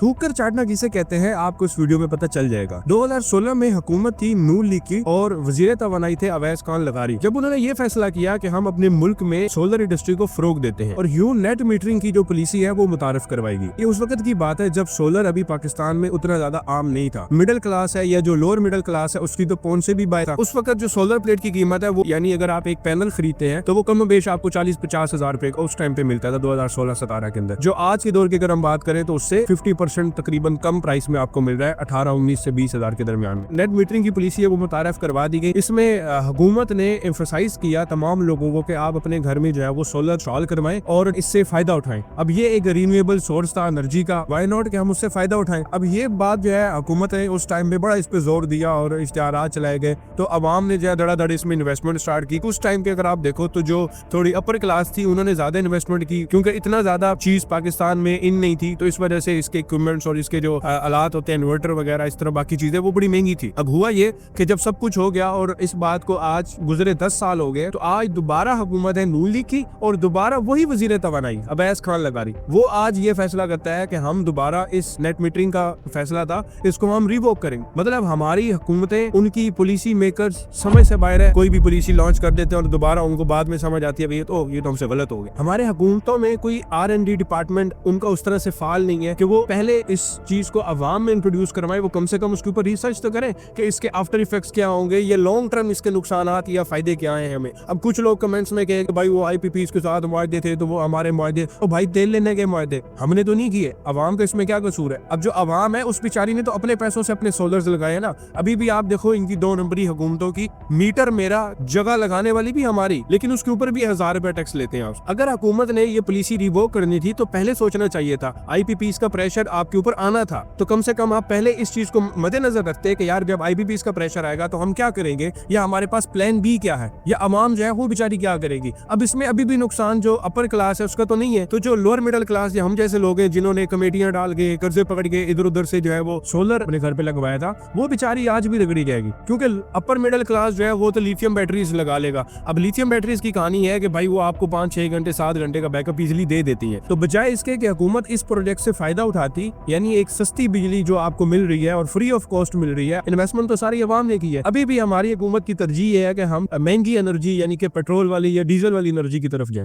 थूक कर चाटना किसे कहते हैं आपको इस वीडियो में पता चल जाएगा। 2016 में हुकूमत थी नून लीग की और वजीर तवानाई थे अवैस खान लगारी। जब उन्होंने ये फैसला किया कि हम अपने मुल्क में सोलर इंडस्ट्री को फरोग देते हैं और यूं नेट मीटरिंग की जो पॉलिसी है वो मुतारिफ करवाएगी। ये उस वक्त की बात है जब सोलर अभी पाकिस्तान में उतना ज्यादा आम नहीं था। मिडिल क्लास है या जो लोअर मिडिल क्लास है उसकी तो पहुंच से भी बाहर था। उस वक्त जो सोलर प्लेट की कीमत है वो यानी अगर आप एक पैनल खरीदते हैं तो वो कम बेश आपको 40-50 हजार रुपए का उस टाइम पे मिलता था 2016-17 के अंदर। जो आज के दौर की अगर हम बात करें तो उससे 50% तकरीबन कम प्राइस में आपको मिल रहा है 18-19 से 20 हजार के दरमियान में। नेट मीटरिंग की पॉलिसी है वो मुतारिफ करवा दी गई। इसमें हुकूमत ने एम्फसाइज किया तमाम लोगों को कि आप अपने घर में जो है वो सोलर इंस्टॉल करवाएं और इससे फायदा उठाएं। अब ये एक रिन्यूएबल सोर्स था एनर्जी का, व्हाई नॉट कि हम उससे फायदा उठाएं। अब ये बात जो है हुकूमत ने उस टाइम पे बड़ा इस पे जोर दिया और इश्तिहारात चलाए गए तो अवाम ने जो है धड़ाधड़ इसमें इन्वेस्टमेंट स्टार्ट की। उस टाइम पे अगर आप देखो तो जो थोड़ी अपर क्लास थी उन्होंने ज्यादा इन्वेस्टमेंट की क्योंकि इतना ज्यादा चीज पाकिस्तान में इन नहीं थी, तो इस वजह से इसके इक्विपमेंट्स और इसके जो आलात होते हैं इन्वर्टर वगैरह इस तरह बाकी चीजें वो बड़ी महंगी थी। अब हुआ ये कि जब सब कुछ हो गया और इस बात को आज गुजरे 10 साल हो गए तो आज दोबारा हुकूमत है नून लीग की और दोबारा वही वजीर तवानाई अवैस खान लगारी वो आज ये फैसला करता है कि हम दोबारा इस नेट मीटरिंग का फैसला था इसको हम रिवोक करेंगे। मतलब हमारी हुकूमतें उनकी पॉलिसी मेकर्स समझ से बाहर है। कोई भी पॉलिसी लॉन्च कर देते हैं और दोबारा उनको बाद में समझ आती है ये तो हमसे गलत हो गया। हमारे हुकूमतों में कोई R&D डिपार्टमेंट उनका उस तरह से फाल नहीं है कि वो पहले इस चीज को अवाम में इंट्रोड्यूस करवाए। वो कम से कम उसके ऊपर रिसर्च तो करें कि इसके आफ्टर इफेक्ट्स क्या होंगे, ये लॉन्ग टर्म इसके नुकसानात या फायदे क्या हैं हमें। अब कुछ लोग कमेंट्स में कहे कि भाई वो IPPs के साथ मुआहदे थे तो वो हमारे मुआहदे, तो भाई तेल लेने के मुआहदे हमने तो नहीं किए, अवाम का इसमें क्या कसूर है। अब जो अवाम है उस बेचारी ने तो अपने पैसों से अपने सोलर्स लगाए ना। अभी भी आप देखो इनकी 2 नंबरी हुकूमतों की मीटर मेरा जगह लगाने वाली भी हमारी, लेकिन उसके ऊपर भी 1000 रुपए टैक्स लेते हैं। अगर हुकूमत ने ये पॉलिसी रिवोक करनी थी तो पहले सोचना चाहिए था। IPPs का प्रेशर आपके ऊपर आना था तो कम से कम आप पहले इस चीज को मद्देनजर रखते कि यार जब IPPs का प्रेशर आएगा तो हम क्या करेंगे या हमारे पास प्लान B क्या है या अवाम जो है वो बेचारी क्या करेगी। अब इसमें अभी भी नुकसान जो अपर क्लास है उसका तो नहीं है, तो जो लोअर मिडिल क्लास या हम जैसे लोग हैं जिन्होंने कमेटियां डाल के कर्जे पकड़ के इधर उधर से जो है वो सोलर अपने घर पे लगवाया था वो बेचारी आज भी रगड़ी जाएगी क्योंकि अपर मिडिल क्लास जो है वो तो लिथियम बैटरीज लगा लेगा। अब लिथियम बैटरीज की कहानी है कि भाई वो आपको 5-6 घंटे 7 घंटे का बैकअप इजिली दे देती है। तो बजाय इसके कि हुकूमत इस प्रोजेक्ट से फायदा उठाती यानी एक सस्ती बिजली जो आपको मिल रही है और फ्री ऑफ कॉस्ट मिल रही है, इन्वेस्टमेंट तो सारी अवाम ने की है। अभी भी हमारी हुकूमत की तरजीह है कि हम महंगी एनर्जी यानी कि पेट्रोल वाली या डीजल वाली एनर्जी की तरफ जाए।